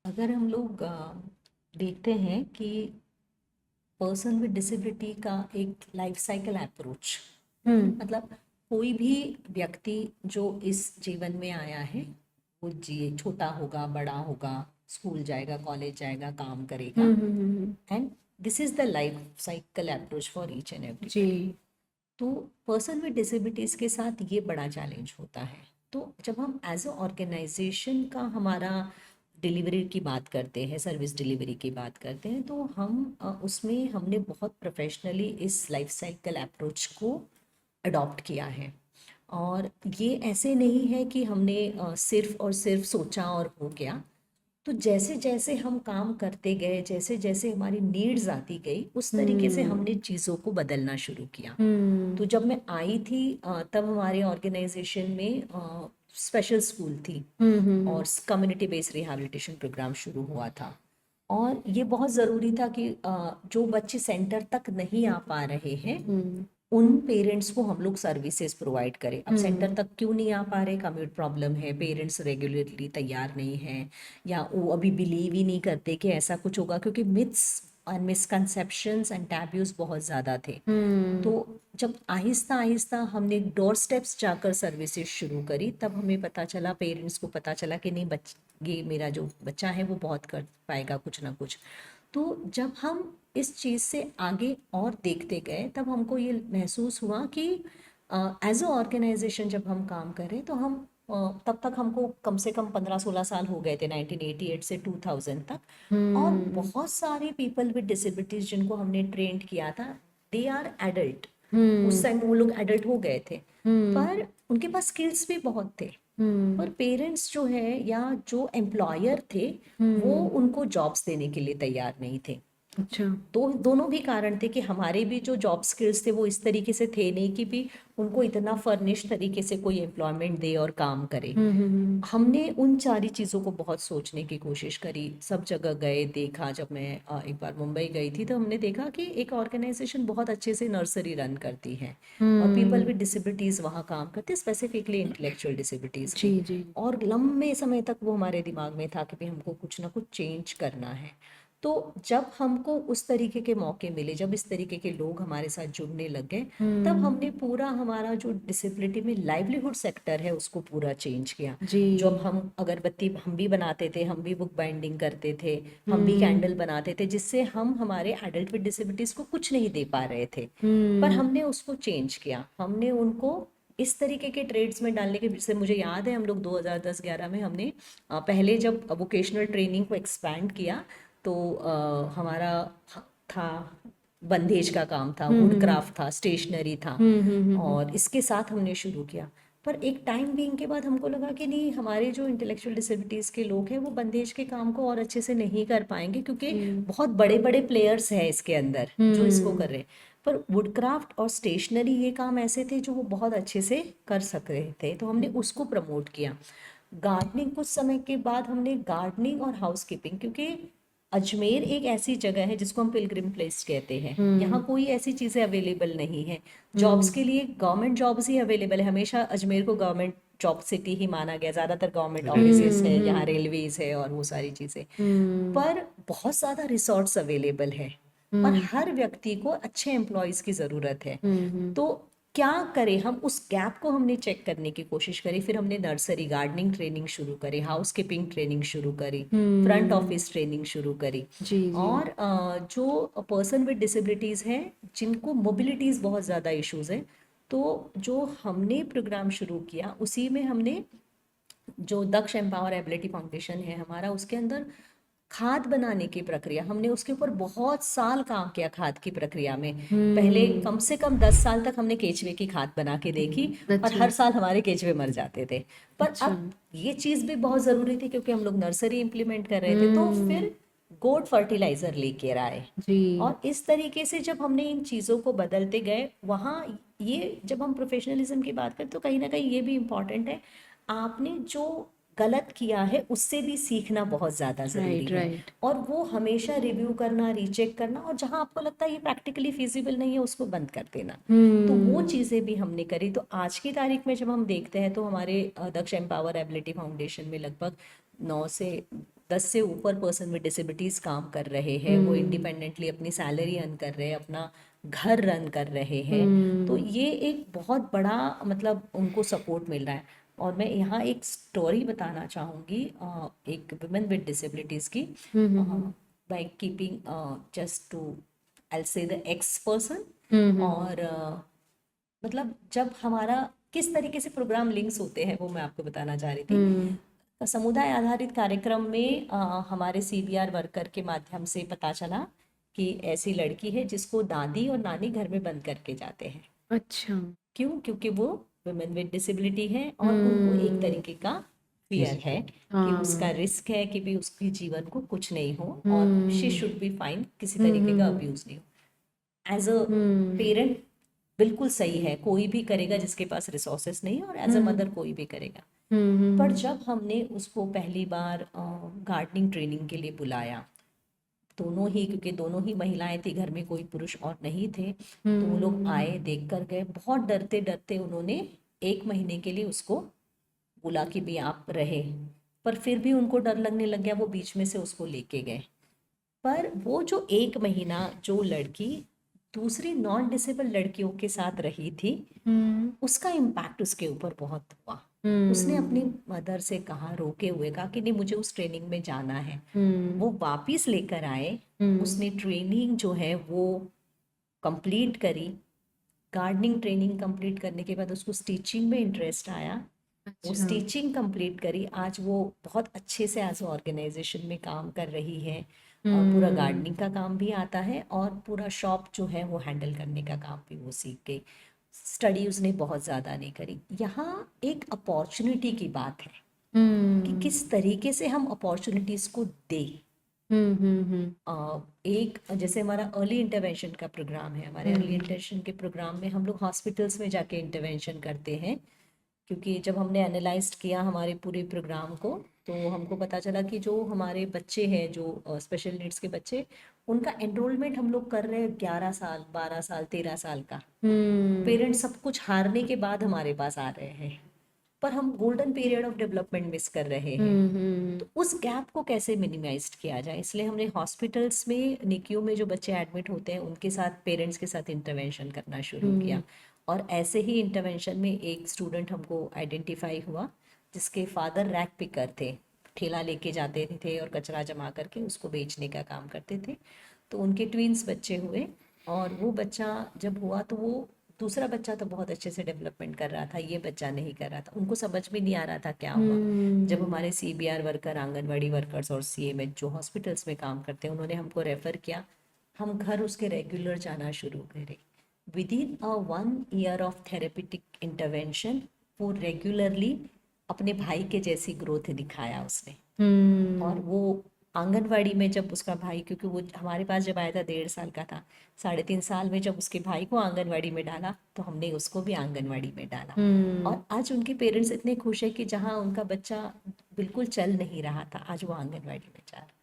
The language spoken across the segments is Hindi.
अगर हम लोग देखते हैं कि पर्सन विद डिसेबिलिटी का एक लाइफ साइकिल अप्रोच, हम्म। मतलब कोई भी व्यक्ति जो इस जीवन में आया है वो जी छोटा होगा बड़ा होगा, स्कूल जाएगा, कॉलेज जाएगा, काम करेगा, हम्म। And this is the life cycle approach for each and everybody. जी। तो पर्सन विद डिसेबिलिटीज के साथ ये बड़ा चैलेंज होता है। तो जब हम एज अ ऑर्गेनाइजेशन का हमारा डिलीवरी की बात करते हैं, सर्विस डिलीवरी की बात करते हैं, तो हम उसमें हमने बहुत प्रोफेशनली इस लाइफ साइकिल अप्रोच को अडॉप्ट किया है। और ये ऐसे नहीं है कि हमने सिर्फ और सिर्फ सोचा और हो गया। तो जैसे जैसे हम काम करते गए, जैसे जैसे हमारी नीड्स आती गई, उस तरीके से हम्म। हमने चीज़ों को बदलना शुरू किया। हम्म। तो जब मैं आई थी तब हमारे ऑर्गेनाइजेशन में स्पेशल स्कूल थी हम्म। और कम्युनिटी बेस्ड रिहैबिलिटेशन प्रोग्राम शुरू हुआ था। और ये बहुत ज़रूरी था कि जो बच्चे सेंटर तक नहीं आ पा रहे हैं हम्म। उन पेरेंट्स को हम लोग सर्विसेज प्रोवाइड करें। अब सेंटर हम्म। तक क्यों नहीं आ पा रहे? कम्यूट प्रॉब्लम है, पेरेंट्स रेगुलरली तैयार नहीं है, या वो अभी बिलीव ही नहीं करते कि ऐसा कुछ होगा, क्योंकि मिथ्स और मिसकंसेप्शंस एंड टैब्यूज बहुत ज़्यादा थे। तो हम्म। जब आहिस्ता आहिस्ता हमने डोर स्टेप्स जाकर सर्विसेज शुरू करी, तब हमें पता चला, पेरेंट्स को पता चला कि नहीं, ये मेरा जो बच्चा है वो बहुत कर पाएगा कुछ ना कुछ। तो जब हम इस चीज़ से आगे और देखते गए, तब हमको ये महसूस हुआ कि एज अ ऑर्गेनाइजेशन जब हम काम करें तो हम तब तक हमको कम से कम 15-16 साल हो गए थे, 1988 से 2000 तक। और हम्म। बहुत सारे पीपल विद डिसेबिलिटीज जिनको हमने ट्रेंड किया था, दे आर एडल्ट। उस हम्म। टाइम वो लोग एडल्ट हो गए थे, हम्म। पर उनके पास स्किल्स भी बहुत थे। हम्म। पर पेरेंट्स जो है या जो एम्प्लॉयर थे वो हम्म। उनको जॉब्स देने के लिए तैयार नहीं थे। अच्छा। तो दोनों भी कारण थे कि हमारे भी जो जॉब स्किल्स थे वो इस तरीके से थे नहीं कि भी उनको इतना फर्निश तरीके से कोई एम्प्लॉयमेंट दे और काम करे। हम्म। हमने उन सारी चीज़ों को बहुत सोचने की कोशिश करी, सब जगह गए, देखा। जब मैं एक बार मुंबई गई थी तो हमने देखा कि एक ऑर्गेनाइजेशन बहुत अच्छे से नर्सरी रन करती है और पीपल हम्म। विद डिसेबिलिटीज़ वहाँ काम करते, स्पेसिफिकली इंटेलेक्चुअल डिसेबिलिटीज़ जी की। जी। और लंबे समय तक वो हमारे दिमाग में था कि भाई हमको कुछ ना कुछ चेंज करना है। तो जब हमको उस तरीके के मौके मिले, जब इस तरीके के लोग हमारे साथ जुड़ने लग गए, तब हम्म। हमने पूरा हमारा जो डिसेबिलिटी में लाइवलीहुड सेक्टर है उसको पूरा चेंज किया। जी। जब हम अगरबत्ती हम भी बनाते थे, हम भी बुक बाइंडिंग करते थे, हम भी हम्म। कैंडल बनाते थे, जिससे हम हमारे एडल्ट विद डिसेबिलिटीज को कुछ नहीं दे पा रहे थे। पर हम्म। हमने उसको चेंज किया, हमने उनको इस तरीके के ट्रेड्स में डालने के, जैसे मुझे याद है हम लोग 2010-11 में हमने पहले जब वोकेशनल ट्रेनिंग को एक्सपैंड किया, तो हमारा था बंधेज का काम था, वुड हम्म। क्राफ्ट था, स्टेशनरी था। हम्म। और इसके साथ हमने शुरू किया। पर एक टाइम बीइंग के बाद हमको लगा कि नहीं, हमारे जो इंटेलेक्चुअल डिसेबिलिटीज़ के लोग हैं वो बंदेज के काम को और अच्छे से नहीं कर पाएंगे, क्योंकि जी। बहुत बड़े बड़े प्लेयर्स हैं इसके अंदर जो इसको हम्म। कर रहे हैं। पर वुडक्राफ्ट और स्टेशनरी ये काम ऐसे थे जो वो बहुत अच्छे से कर सक रहे थे, तो हमने उसको प्रमोट किया। गार्डनिंग, कुछ समय के बाद हमने गार्डनिंग और हाउस कीपिंग, क्योंकि अजमेर एक ऐसी जगह है जिसको हम पिलग्रिम प्लेस कहते हैं, यहाँ हम्म। कोई ऐसी चीज़ें अवेलेबल नहीं है। जॉब्स हम्म। के लिए गवर्नमेंट जॉब्स ही अवेलेबल है, हमेशा अजमेर को गवर्नमेंट जॉब सिटी ही माना गया, ज़्यादातर गवर्नमेंट ऑफिसेज है यहाँ, हम्म। रेलवेज है और वो सारी चीज़ें। हम्म। पर बहुत ज़्यादा रिसोर्ट्स अवेलेबल है और हम्म। हर व्यक्ति को अच्छे एम्प्लॉयज़ की ज़रूरत है। हम्म। तो क्या करें हम? उस गैप को हमने चेक करने की कोशिश करी, फिर हमने नर्सरी गार्डनिंग ट्रेनिंग शुरू करी, हाउस कीपिंग ट्रेनिंग शुरू करी, फ्रंट हम्म। ऑफिस ट्रेनिंग शुरू करी। जी जी। और जो पर्सन विद डिसेबिलिटीज़ हैं जिनको मोबिलिटीज़ बहुत ज़्यादा इश्यूज़ हैं, तो जो हमने प्रोग्राम शुरू किया उसी में हमने, जो दक्ष एम्पावर एबिलिटी फाउंडेशन है हमारा, उसके अंदर खाद बनाने की प्रक्रिया, हमने उसके ऊपर बहुत साल काम किया। खाद की प्रक्रिया में पहले हम्म। कम से कम 10 साल तक हमने केचवे की खाद बना के देखी, और अच्छा। हर साल हमारे केचवे मर जाते थे। पर अच्छा। अब ये चीज़ भी बहुत ज़रूरी थी क्योंकि हम लोग नर्सरी इम्प्लीमेंट कर रहे थे, तो हम्म। फिर गोड फर्टिलाइज़र लेके आए। जी। और इस तरीके से जब हमने इन चीज़ों को बदलते गए, वहाँ ये जब हम प्रोफेशनलिज्म की बात करें तो कहीं ना कहीं ये भी इम्पॉर्टेंट है, आपने जो गलत किया है उससे भी सीखना बहुत ज़्यादा ज़रूरी राइट है। राइट। और वो हमेशा रिव्यू करना, रीचेक करना, और जहाँ आपको लगता है ये प्रैक्टिकली फिजिबल नहीं है उसको बंद कर देना। तो वो हम्म। चीज़ें भी हमने करी। तो आज की तारीख में जब हम देखते हैं तो हमारे दक्ष एम्पावर एबिलिटी फाउंडेशन में लगभग 9 से 10 से ऊपर पर्सन विद डिसेबिलिटीज काम कर रहे हैं, वो इंडिपेंडेंटली अपनी सैलरी अर्न कर रहे हैं, अपना घर रन कर रहे हैं, तो ये एक बहुत बड़ा मतलब उनको सपोर्ट मिल रहा है। और मैं यहाँ एक स्टोरी बताना चाहूँगी एक वुमेन विद डिसेबिलिटीज़ की, बाय कीपिंग जस्ट टू आई से द एक्स पर्सन। और मतलब जब हमारा किस तरीके से प्रोग्राम लिंक्स होते हैं वो मैं आपको बताना चाह रही थी। समुदाय आधारित कार्यक्रम में हमारे सीबीआर वर्कर के माध्यम से पता चला कि ऐसी लड़की है जिसको दादी और नानी घर में बंद करके जाते हैं। अच्छा। क्यों? क्योंकि वो वुमेन विद डिसेबिलिटी है और उनको एक तरीके का फियर है कि उसका रिस्क है कि भी उसके जीवन को कुछ नहीं हो और शी शुड बी फाइन, किसी तरीके का अब्यूज नहीं हो। एज अ पेरेंट बिल्कुल सही है, कोई भी करेगा जिसके पास रिसोर्सेस नहीं है, और एज अ मदर कोई भी करेगा। पर जब हमने उसको पहली बार गार्डनिंग ट्रेनिंग के लिए बुलाया, दोनों ही, क्योंकि दोनों ही महिलाएं थी, घर में कोई पुरुष और नहीं थे, तो वो लोग आए, देख कर गए, बहुत डरते डरते उन्होंने 1 महीने के लिए उसको बोला कि भी आप रहे, पर फिर भी उनको डर लगने लग गया, वो बीच में से उसको लेके गए। पर वो जो 1 महीना जो लड़की दूसरी नॉन डिसेबल लड़कियों के साथ रही थी, उसका इम्पैक्ट उसके ऊपर बहुत हुआ। उसने अपनी मदर से कहा, रोके हुए कहा कि नहीं मुझे उस ट्रेनिंग में जाना है। वो वापिस लेकर आए, उसने ट्रेनिंग जो है वो कंप्लीट करी। गार्डनिंग ट्रेनिंग कंप्लीट करने के बाद उसको स्टिचिंग में इंटरेस्ट आया, वो अच्छा। स्टिचिंग कंप्लीट करी। आज वो बहुत अच्छे से एज ऑर्गेनाइजेशन में काम कर रही है, और पूरा गार्डनिंग का काम भी आता है और पूरा शॉप जो है वो हैंडल करने का काम भी वो सीख गई। स्टडी उसने बहुत ज़्यादा नहीं करी। यहाँ एक अपॉर्चुनिटी की बात है कि किस तरीके से हम अपॉर्चुनिटीज़ को दें। एक जैसे हमारा अर्ली इंटरवेंशन का प्रोग्राम है, हमारे अर्ली इंटरवेंशन के प्रोग्राम में हम लोग हॉस्पिटल्स में जाके इंटरवेंशन करते हैं, क्योंकि जब हमने एनालाइज्ड किया हमारे पूरे प्रोग्राम को, तो हमको पता चला कि जो हमारे बच्चे हैं, जो स्पेशल नीड्स के बच्चे, उनका एनरोलमेंट हम लोग कर रहे हैं 11 साल, 12 साल, 13 साल का। पेरेंट्स सब कुछ हारने के बाद हमारे पास आ रहे हैं, पर हम golden period of development miss कर रहे हैं। तो उस गैप को कैसे मिनिमाइज किया जाए, इसलिए हमने हॉस्पिटल्स में, निकियों में जो बच्चे एडमिट होते हैं उनके साथ, पेरेंट्स के साथ इंटरवेंशन करना शुरू किया। और ऐसे ही इंटरवेंशन में एक स्टूडेंट हमको आइडेंटिफाई हुआ जिसके फादर रैक पिकर थे, ठेला लेके जाते थे और कचरा जमा करके उसको बेचने का काम करते थे। तो उनके ट्विंस बच्चे हुए, और वो बच्चा जब हुआ तो वो दूसरा बच्चा तो बहुत अच्छे से डेवलपमेंट कर रहा था, ये बच्चा नहीं कर रहा था। उनको समझ में नहीं आ रहा था क्या हुआ। जब हमारे सीबीआर वर्कर, आंगनवाड़ी वर्कर्स और सीएमएच जो हॉस्पिटल्स में काम करते हैं, उन्होंने हमको रेफर किया, हम घर उसके रेगुलर जाना शुरू करे। Within a 1 year of therapeutic intervention वो रेगुलरली अपने भाई के जैसी ग्रोथ दिखाया उसने। और वो आंगनवाड़ी में जब उसका भाई, क्योंकि वो हमारे पास जब आया था 1.5 साल का था, 3.5 साल में जब उसके भाई को आंगनवाड़ी में डाला तो हमने उसको भी आंगनवाड़ी में डाला। और आज उनके पेरेंट्स इतने खुश है कि जहाँ उनका बच्चा बिल्कुल चल नहीं रहा था, आज वो आंगनवाड़ी में जा रहा है।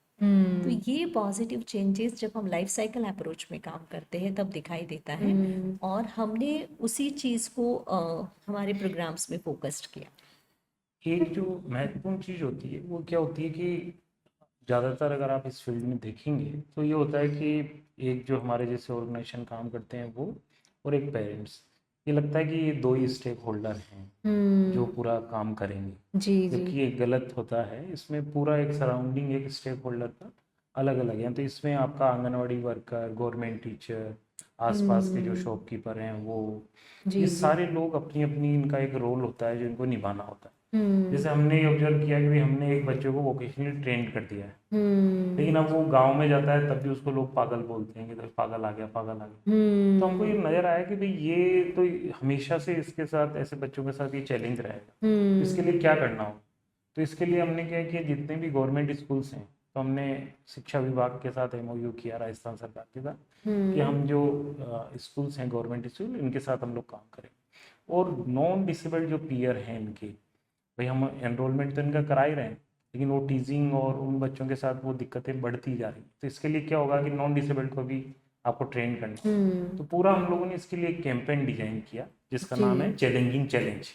तो ये पॉजिटिव चेंजेस जब हम लाइफ साइकिल अप्रोच में काम करते हैं तब दिखाई देता है, और हमने उसी चीज़ को हमारे प्रोग्राम्स में फोकस्ड किया। एक जो महत्वपूर्ण चीज़ होती है वो क्या होती है कि ज़्यादातर अगर आप इस फील्ड में देखेंगे तो ये होता है कि एक जो हमारे जैसे ऑर्गेनाइजेशन काम करते हैं वो, और एक पेरेंट्स, ये लगता है कि ये दो ही स्टेक होल्डर हैं जो पूरा काम करेंगे, जी जी। जबकि ये गलत होता है। इसमें पूरा एक सराउंडिंग एक स्टेक होल्डर का अलग अलग है। तो इसमें आपका आंगनवाड़ी वर्कर, गवर्नमेंट टीचर, आसपास के जो शॉपकीपर हैं वो, जी ये जी। सारे लोग अपनी अपनी, इनका एक रोल होता है जो इनको निभाना होता है। जैसे हमने ये ऑब्जर्व किया कि भाई हमने एक बच्चे को वोकेशनली ट्रेंड कर दिया है, लेकिन अब वो गांव में जाता है तब भी उसको लोग पागल बोलते हैं कि तो पागल आ गया, पागल आ गया। तो हमको ये नज़र आया कि भाई ये तो हमेशा से इसके साथ, ऐसे बच्चों के साथ ये चैलेंज रहेगा। तो इसके लिए क्या करना हो, तो इसके लिए हमने क्या किया, जितने भी गवर्नमेंट स्कूल्स हैं, तो हमने शिक्षा विभाग के साथ एमओयू किया, राजस्थान सरकार के साथ, कि हम जो स्कूल्स हैं गवर्नमेंट स्कूल, इनके साथ हम लोग काम करें। और नॉन डिसेबल्ड जो पीयर हैं इनके, भाई हम एनरोलमेंट तो इनका करा ही रहे हैं, लेकिन वो टीजिंग और उन बच्चों के साथ वो दिक्कतें बढ़ती जा रही। तो इसके लिए क्या होगा कि नॉन डिसेबल्ड को भी आपको ट्रेन करना होगा। तो पूरा हम लोगों ने इसके लिए एक कैंपेन डिजाइन किया जिसका नाम है चैलेंजिंग चैलेंज।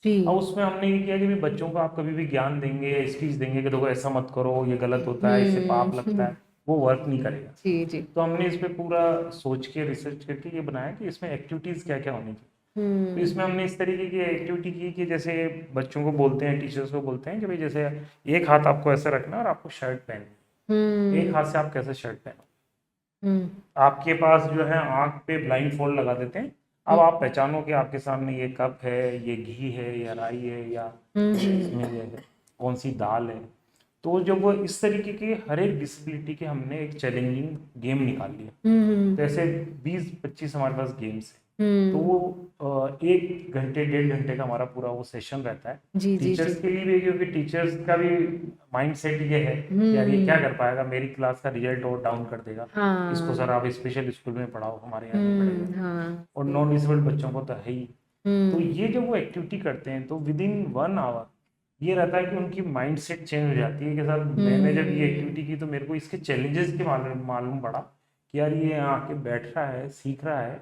जी। अब उसमें हमने ये किया कि भी बच्चों को आप कभी भी ज्ञान देंगे या स्पीच देंगे कि देखो ऐसा मत करो, ये गलत होता है, इससे पाप लगता है, वो वर्क नहीं करेगा। जी जी। तो हमने इस पे पूरा सोच के रिसर्च करके ये बनाया कि इसमें एक्टिविटीज़ क्या क्या होनी चाहिए। तो इसमें हमने इस तरीके की एक्टिविटी की कि जैसे बच्चों को बोलते हैं, टीचर्स को बोलते हैं कि भाई जैसे एक हाथ आपको ऐसे रखना है और आपको शर्ट पहननी है, एक हाथ से आप कैसे शर्ट पहनो, आपके पास जो है आंख पे ब्लाइंड फोल्ड लगा देते हैं। अब आप पहचानो कि आपके सामने ये कप है, ये घी है या राई है या इसमें ये है, कौन सी दाल है। तो जब वो इस तरीके के हर एक डिसेबिलिटी के हमने एक चैलेंजिंग गेम निकाल लिया। तो ऐसे 20-25 हमारे पास गेम्स हैं। तो वो 1 घंटे 1.5 घंटे का हमारा पूरा वो सेशन रहता है। जी जी जी। टीचर्स के लिए भी, क्योंकि टीचर्स का भी माइंड सेट ये है कि यार ये क्या कर पाएगा, मेरी क्लास का रिजल्ट और डाउन कर देगा, इसको सर हाँ। आप स्पेशल स्कूल में पढ़ाओ, हमारे यहाँ नहीं पढ़ेगा। हाँ। और नॉन डिसेबल्ड बच्चों को तो है ही। तो ये जब वो एक्टिविटी करते हैं तो विद इन 1 आवर ये रहता है कि उनकी माइंड सेट चेंज हो जाती है कि सर मैंने जब ये एक्टिविटी की तो मेरे को इसके चैलेंजेस के मालूम पड़ा कि यार ये यहाँ आके बैठ रहा है, सीख रहा है,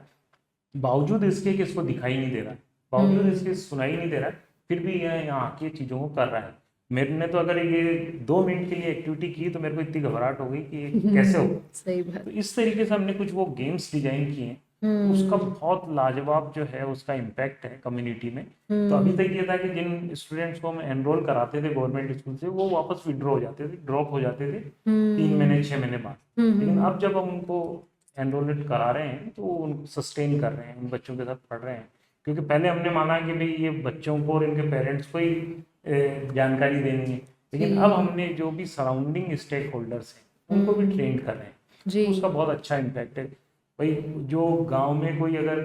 बावजूद इसके कि इसको दिखाई नहीं दे रहा है, बावजूद इसके सुनाई नहीं दे रहा है, फिर भी यह यहाँ आके चीज़ों को कर रहा है। मेरे ने तो अगर ये 2 मिनट के लिए एक्टिविटी की तो मेरे को इतनी घबराहट हो गई कि ये कैसे होगा। सही बात। तो इस तरीके से हमने कुछ वो गेम्स डिजाइन किए हैं। तो उसका बहुत लाजवाब जो है उसका इम्पैक्ट है कम्युनिटी में। तो अभी तक ये था कि जिन स्टूडेंट्स को हम एनरोल कराते थे गवर्नमेंट स्कूल से, वो वापस विड्रॉ हो जाते थे, ड्रॉप हो जाते थे 3 महीने 6 महीने बाद। लेकिन अब जब हम उनको एनरोलमेंट करा रहे हैं तो उनको सस्टेन कर रहे हैं, उन बच्चों के साथ पढ़ रहे हैं। क्योंकि पहले हमने माना कि भाई ये बच्चों को और इनके पेरेंट्स को ही जानकारी देनी है, लेकिन अब हमने जो भी सराउंडिंग स्टेक होल्डर्स हैं उनको भी ट्रेन कर रहे हैं। जी। तो उसका बहुत अच्छा इम्पैक्ट है। भाई जो गांव में कोई अगर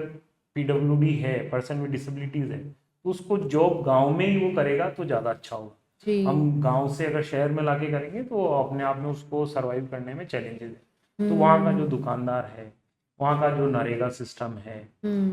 पीडब्ल्यूडी है, पर्सन विद डिसेबिलिटीज है, तो उसको जॉब गांव में ही वो करेगा तो ज़्यादा अच्छा होगा। जी। हम गांव से अगर शहर में लाके करेंगे तो अपने आप में उसको सरवाइव करने में चैलेंजेस है। तो वहाँ का जो दुकानदार है, वहाँ का जो नरेगा सिस्टम है,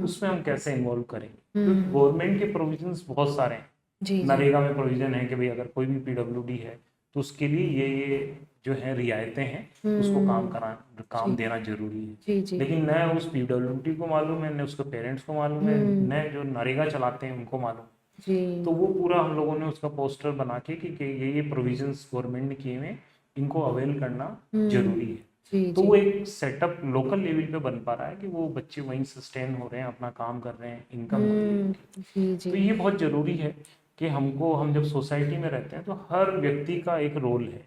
उसमें हम कैसे इन्वॉल्व करेंगे, क्योंकि गवर्नमेंट के प्रोविजंस बहुत सारे हैं। जी। नरेगा में प्रोविजन है कि भाई अगर कोई भी पीडब्ल्यूडी है तो उसके लिए ये जो है रियायतें हैं, उसको काम देना जरूरी है। जी जी। लेकिन न उस पीडब्ल्यूडी को मालूम है, न उसके पेरेंट्स को मालूम है, न जो नरेगा चलाते हैं उनको मालूम है। जी। तो वो पूरा हम लोगों ने उसका पोस्टर बना के कि ये प्रोविजंस गवर्नमेंट ने किए हुए हैं, इनको अवेल करना जरूरी है। जी तो जी। वो एक सेटअप लोकल लेवल पे बन पा रहा है कि वो बच्चे वहीं सस्टेन हो रहे हैं, अपना काम कर रहे हैं, इनकम हो रही है उनकी। जी तो जी। ये बहुत जरूरी है कि हम जब सोसाइटी में रहते हैं तो हर व्यक्ति का एक रोल है।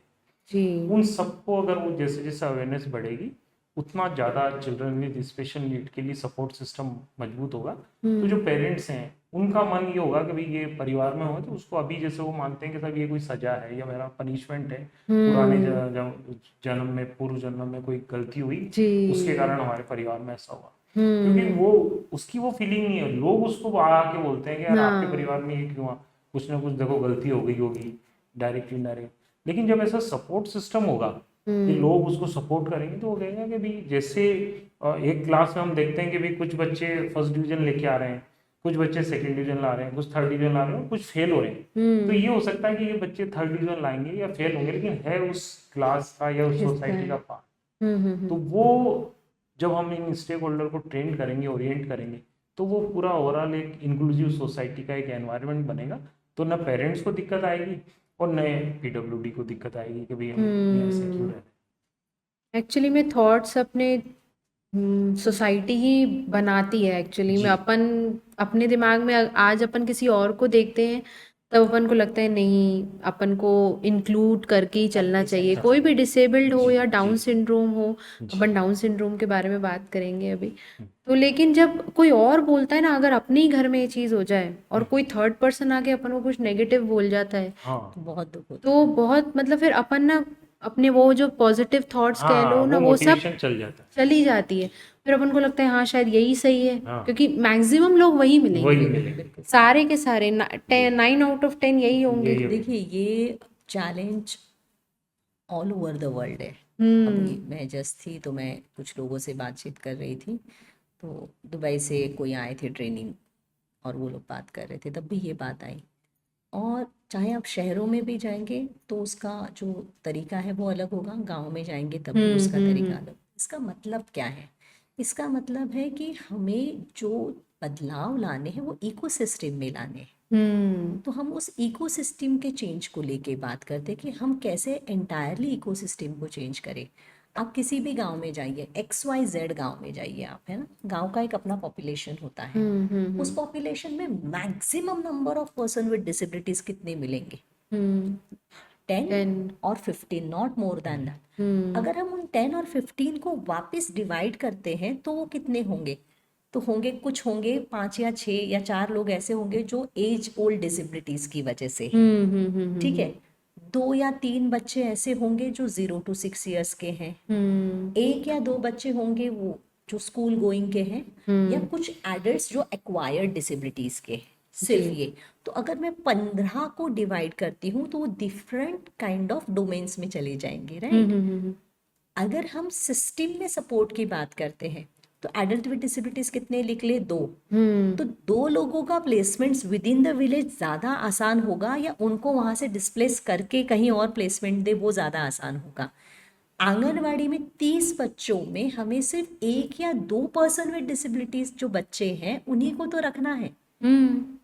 जी। उन सबको अगर वो जैसे जैसे अवेयरनेस बढ़ेगी उतना ज़्यादा चिल्ड्रन विद स्पेशल नीड के लिए सपोर्ट सिस्टम मजबूत होगा। तो जो पेरेंट्स हैं उनका मन ये होगा कि भाई ये परिवार में हो तो उसको अभी जैसे वो मानते हैं कि साहब ये कोई सजा है या मेरा पनिशमेंट है, पुराने जन्म में, पूर्व जन्म में कोई गलती हुई, जी। उसके कारण हमारे परिवार में ऐसा हुआ। क्योंकि वो उसकी वो फीलिंग नहीं है, लोग उसको आके बोलते हैं कि यार आपके परिवार में ये क्यों हुआ, कुछ ना कुछ देखो गलती हो गई होगी, डायरेक्ट इनडायरेक्ट। लेकिन जब ऐसा सपोर्ट सिस्टम होगा कि लोग उसको सपोर्ट करेंगे तो वो कहेगा कि भाई जैसे एक क्लास में हम देखते हैं कि भाई कुछ बच्चे फर्स्ट डिवीजन लेके आ रहे हैं, कुछ बच्चे सेकंड डिवीजन ला रहे हैं, कुछ थर्ड डिवीजन ला रहे हैं, कुछ फेल हो रहे हैं। तो ये हो सकता है कि ये बच्चे थर्ड डिवीजन लाएंगे या फेल होंगे, लेकिन है उस क्लास का या उस सोसाइटी का पार्ट। तो वो जब हम इन स्टेक होल्डर को ट्रेन करेंगे, ओरिएंट करेंगे, तो वो पूरा ओवरऑल एक इंक्लूसिव सोसाइटी का एक एनवायरनमेंट बनेगा। तो न पेरेंट्स को दिक्कत आएगी और नए पीडब्ल्यूडी को दिक्कत आएगी कि भाई हम ऐसे क्यों रह रहे हैं। एक्चुअली में थॉट्स अपने सोसाइटी ही बनाती है। एक्चुअली में जी अपन अपने दिमाग में आज अपन किसी और को देखते हैं तब अपन को लगता है नहीं, अपन को इंक्लूड करके ही चलना चाहिए, कोई भी डिसेबल्ड हो जी या डाउन जी सिंड्रोम हो। जी अपन डाउन सिंड्रोम के बारे में बात करेंगे अभी। तो लेकिन जब कोई और बोलता है ना, अगर अपने ही घर में ये चीज़ हो जाए और कोई थर्ड पर्सन आके अपन को कुछ नेगेटिव बोल जाता है हाँ तो बहुत दुख होता तो बहुत मतलब फिर अपन ना अपने वो जो पॉजिटिव थॉट्स कह लो हाँ ना वो वो सब मोटिवेशन चल जाता है। चली जाती है। फिर अपन को लगता है हाँ शायद यही सही है, हाँ क्योंकि मैक्सिमम लोग वही वही मिलेंगे, मिलेंगे। बिल्कुल। सारे के सारे 9 out of 10 यही होंगे। यही होगा। देखिए ये challenge all over the world है। अभी मैं जस्ट थी तो मैं कुछ लोगों से बातचीत कर रही थी, तो दुबई से कोई आए थे ट्रेनिंग और वो लोग बात कर रहे थे, तब भी ये बात आई। और चाहे आप शहरों में भी जाएंगे तो उसका जो तरीका है वो अलग होगा, गांव में जाएंगे तब भी उसका तरीका अलग। इसका मतलब क्या है? इसका मतलब है कि हमें जो बदलाव लाने हैं वो इकोसिस्टम में लाने हैं। तो हम उस इकोसिस्टम के चेंज को लेके बात करते हैं कि हम कैसे एंटायरली इकोसिस्टम को चेंज करें। आप किसी भी गांव में जाइए, XYZ गांव में जाइए आप, है ना, गांव का एक अपना पॉपुलेशन होता है। उस पॉपुलेशन में maximum number of person with disabilities कितने मिलेंगे? 10 10 और 15, नॉट मोर देन दैट। अगर हम उन 10 और 15 को वापस डिवाइड करते हैं तो वो कितने होंगे? तो होंगे, कुछ होंगे 5 या 6 या 4 लोग ऐसे होंगे जो एज ओल्ड डिसेबिलिटीज की वजह से हैं, ठीक है। 2 या 3 बच्चे ऐसे होंगे जो 0 to 6 years के हैं। 1 या 2 बच्चे होंगे वो जो स्कूल गोइंग के हैं, या कुछ एडल्ट्स जो एक्वायर्ड डिसेबिलिटीज के हैं, सिर्फ जी। ये। तो अगर मैं 15 को डिवाइड करती हूँ तो वो डिफरेंट काइंड ऑफ डोमेन्स में चले जाएंगे, राइट। अगर हम सिस्टम में सपोर्ट की बात करते हैं तो एडल्ट विद डिसेबिलिटीज कितने लिख ले? 2। तो 2 लोगों का placements with in the village ज़्यादा आसान होगा, या उनको वहाँ से डिस्प्लेस करके कहीं और प्लेसमेंट दे वो ज़्यादा आसान होगा? आंगनवाड़ी में 30 बच्चों में हमें सिर्फ 1 या 2 पर्सन विद डिसेबिलिटीज जो बच्चे हैं उन्हीं को तो रखना है।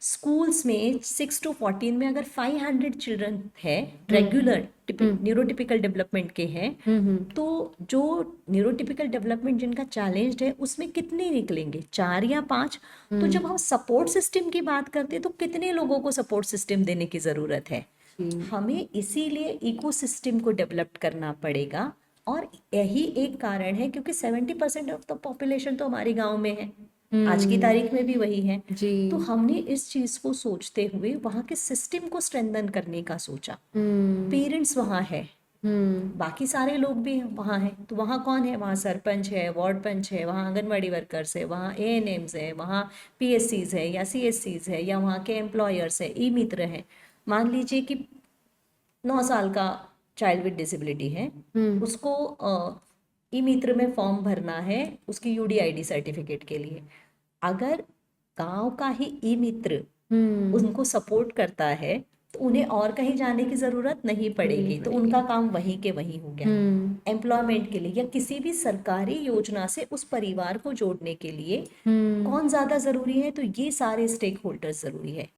स्कूल्स में 6 to 14 में अगर 500 चिल्ड्रन है रेगुलर न्यूरोटिपिकल डेवलपमेंट के हैं, तो जो न्यूरोटिपिकल डेवलपमेंट जिनका चैलेंज्ड है उसमें कितने निकलेंगे? 4 या 5। तो जब हम सपोर्ट सिस्टम की बात करते हैं तो कितने लोगों को सपोर्ट सिस्टम देने की ज़रूरत है? हमें इसीलिए इकोसिस्टम को डेवलप करना पड़ेगा। और यही एक कारण है क्योंकि 70% ऑफ द पॉपुलेशन तो हमारे गांव में है, आज की तारीख में भी वही है। जी। तो हमने इस चीज को सोचते हुए वहाँ के सिस्टम को स्ट्रेंथन करने का सोचा। पेरेंट्स वहाँ है, बाकी सारे लोग भी वहाँ हैं, तो वहाँ कौन है? वहाँ सरपंच है, वार्ड पंच है, वहाँ आंगनवाड़ी वर्कर्स है, वहाँ ANMs है, वहाँ PSCs है या CSCs है, या वहाँ के एम्प्लॉयर्स है, ई मित्र है। मान लीजिए कि 9 साल का चाइल्ड विद डिसेबिलिटी है, उसको ई मित्र में फॉर्म भरना है उसकी UDID सर्टिफिकेट के लिए। अगर गांव का ही ई मित्र उनको सपोर्ट करता है तो उन्हें और कहीं जाने की जरूरत नहीं पड़ेगी, तो उनका काम वहीं के वहीं हो गया। एम्प्लॉयमेंट के लिए या किसी भी सरकारी योजना से उस परिवार को जोड़ने के लिए कौन ज्यादा जरूरी है? तो ये सारे स्टेक होल्डर्स जरूरी है।